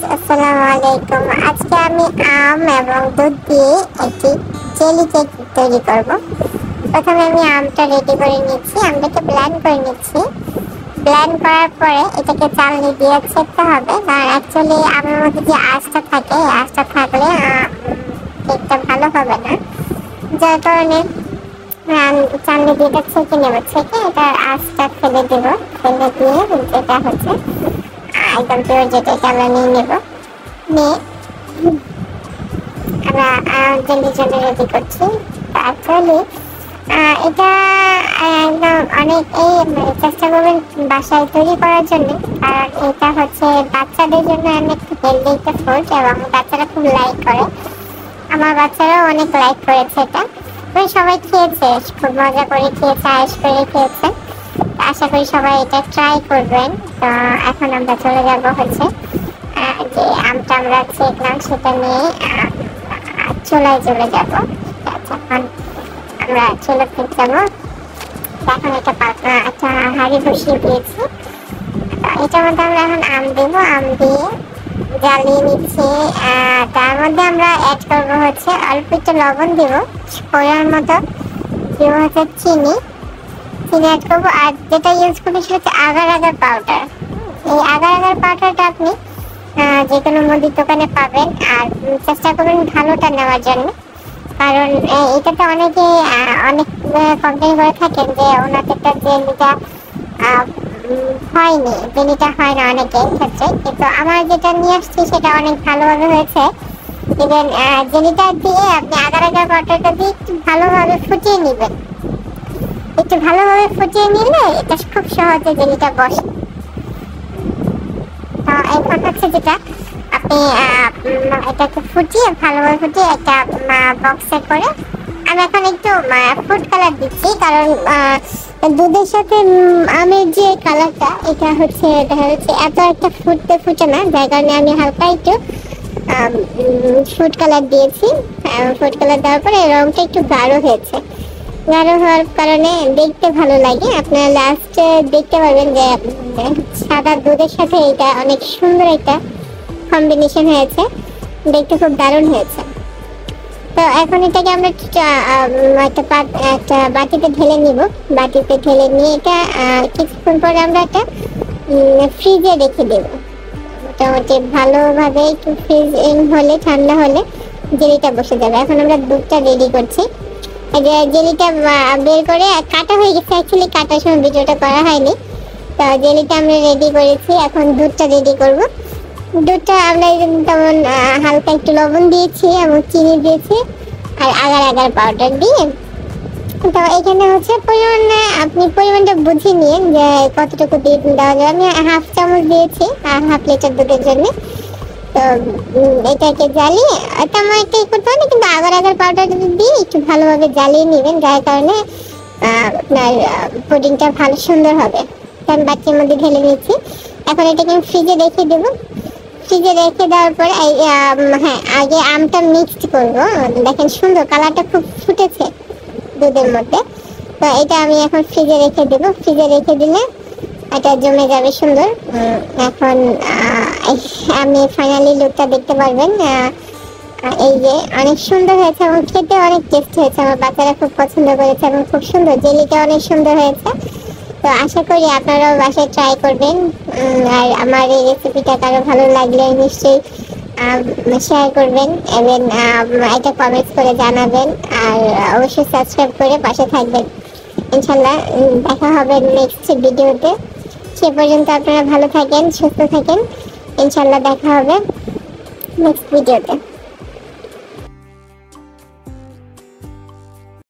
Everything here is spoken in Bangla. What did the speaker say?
আসসালামু আলাইকুম। আজকে আমি আম এবং দুধ দিয়ে একটি জেলি কেক তৈরি করব। প্রথমে আমি আমটা রেডি করে নিচ্ছি, আমটাকে ব্লেন্ড করে নিচ্ছি। ব্লেন্ড করার পরে এটাকে চালনি দিয়ে ছেঁকতে হবে, কারণ অ্যাকচুয়ালি আমের মধ্যে যে আঁশটা থাকে, এই আঁশটা থাকলে কেকটা ভালো হবে না। যার কারণে চালনি দিয়ে এটা ছেঁকে নেব, ছেঁকে এটার আঁশটা ফেলে দেব। ফেলে দিয়ে এটা হচ্ছে একদম পিওর যেটা, এটা আমরা নিয়ে নেব। নিয়ে আমরা জেলির জন্য রেডি করছি। অ্যাকচুয়ালি এটা একদম অনেক চেষ্টা করবেন বাসায় তৈরি করার জন্য, কারণ এটা হচ্ছে বাচ্চাদের জন্য অনেক হেলদি একটা ফুড এবং বাচ্চারা খুব লাইক করে। আমার বাচ্চারাও অনেক লাইক করেছে এটা, সবাই খেয়েছে, খুব মজা করে খেয়েছে, আয়েশ করে খেয়েছে। আশা করি সবাই এটা ট্রাই করবেন। তো এখন আমরা চলে যাব হচ্ছে যে আমটা আমরা ছেঁকলাম সেটা নিয়ে চুলায় চলে যাব। এখন আমরা চুলাতে যাব। এখন একটা হাঁড়ি বসিয়ে দিয়েছি। এটার মধ্যে আমরা এখন আম দেবো, আম দিয়ে জ্বালিয়ে নিচ্ছি। তার মধ্যে আমরা অ্যাড করবো হচ্ছে অল্প একটু লবণ দিব, পরিমাণ মতো দিব হচ্ছে চিনি অ্যাড করবো। আর যেটা ইউজ করবো সেটা হচ্ছে আগার আগার পাউডার। এই আগার আগার পাউডারটা আপনি যে কোনো মুদির দোকানে পাবেন, আর চেষ্টা করবেন ভালোটা নেওয়ার জন্য, কারণ এটাতে অনেকে অনেক কমপ্লেন করে থাকেন যে ওনাদেরটা জেলিটা হয়নি, জেলিটা হয় না অনেকের ক্ষেত্রে, কিন্তু আমার যেটা নিয়ে আসছি সেটা অনেক ভালোভাবে হয়েছে। ইভেন জেলিটা দিয়ে আপনি আগার আগার পাউডারটা দিয়ে একটু ভালোভাবে ফুটিয়ে নেবেন। একটু ভালোভাবে ফুটিয়ে নিলে এটা খুব সহজে জেলিটা বসে। তো এখন হচ্ছে যেটা আপনি এটাকে ফুটিয়ে ভালোভাবে ফুটিয়ে একটা বক্সে করে আমি এখন একটু ফুড কালার দিচ্ছি, কারণ দুধের সাথে আমের যে কালারটা এটা হচ্ছে দেখা যাচ্ছে এত একটা ফুটে না, যার কারণে আমি হালকা একটু ফুড কালার দিয়েছি। ফুড কালার দেওয়ার পরে রংটা একটু গাঢ় হয়েছে, গাঢ় হওয়ার কারণে দেখতে ভালো লাগে। আপনারা লাস্টে দেখতে পাবেন যে সাদা দুধের সাথে এটা অনেক সুন্দর একটা কম্বিনেশন হয়েছে, দেখতে খুব দারুণ হয়েছে। তো এখন এটাকে আমরা একটা বাটিতে ঢেলে নিব। বাটিতে ঢেলে নিয়ে এটা কিছুক্ষণ পরে আমরা একটা ফ্রিজে রেখে দেব। মোটামুটি ভালোভাবে একটু ফ্রিজ হলে, ঠান্ডা হলে জেলিটা বসে যাবে। এখন আমরা দুধটা রেডি করছি। জেলিটা বের করে কাটা হয়ে গেছে, অ্যাকচুয়ালি কাটার সময় ভিডিওটা করা হয়নি। তো জেলিটা আমরা রেডি করেছি, এখন দুধটা রেডি করব। দুধটা আমরা তেমন হালকা একটু লবণ দিয়েছি এবং চিনি দিয়েছি আর আগার আগার পাউডার দিয়ে। তো এখানে হচ্ছে আপনি পরিমাণটা বুঝে নিন যে কতটুকু দেওয়া যাবে। আমি হাফ চামচ দিয়েছি হাফ লিটার দুধের জন্য। তো এটাকে জ্বালিয়ে তেমন একটা করতে হবে, কিন্তু আগার আগার পাউডার দিয়ে একটু ভালোভাবে জ্বালিয়ে নেবেন, যার কারণে আপনার পুডিংটা ভালো সুন্দর হবে। আমি বাচ্চার মধ্যে ঢেলে নিচ্ছি। এখন এটাকে আমি ফ্রিজে রেখে দেবো। ফ্রিজে রেখে দেওয়ার পরে হ্যাঁ, আগে আমটা মিক্সড করবো। দেখেন সুন্দর কালারটা খুব ফুটেছে দুধের মধ্যে। তো এটা আমি এখন ফ্রিজে রেখে দেবো। ফ্রিজে রেখে দিলে এটা জমে যাবে সুন্দর। এখন আমি ফাইনালি লুকটা দেখতে পারবেন। এই যে অনেক সুন্দর হয়েছে এবং খেতে অনেক টেস্ট হয়েছে। আমার বাচ্চারা খুব পছন্দ করেছে এবং খুব সুন্দর, জেলিটা অনেক সুন্দর হয়েছে। তো আশা করি আপনারাও বাসায় ট্রাই করবেন। আর আমার এই রেসিপিটা কারো ভালো লাগলে নিশ্চয়ই শেয়ার করবেন এবং এটা কমেন্টস করে জানাবেন। আর অবশ্যই সাবস্ক্রাইব করে পাশে থাকবেন। ইনশাল্লাহ দেখা হবে নেক্সট ভিডিওতে। সে পর্যন্ত আপনারা ভালো থাকেন, সুস্থ থাকেন। ইনশাল্লাহ দেখা হবে নেক্সট ভিডিওতে।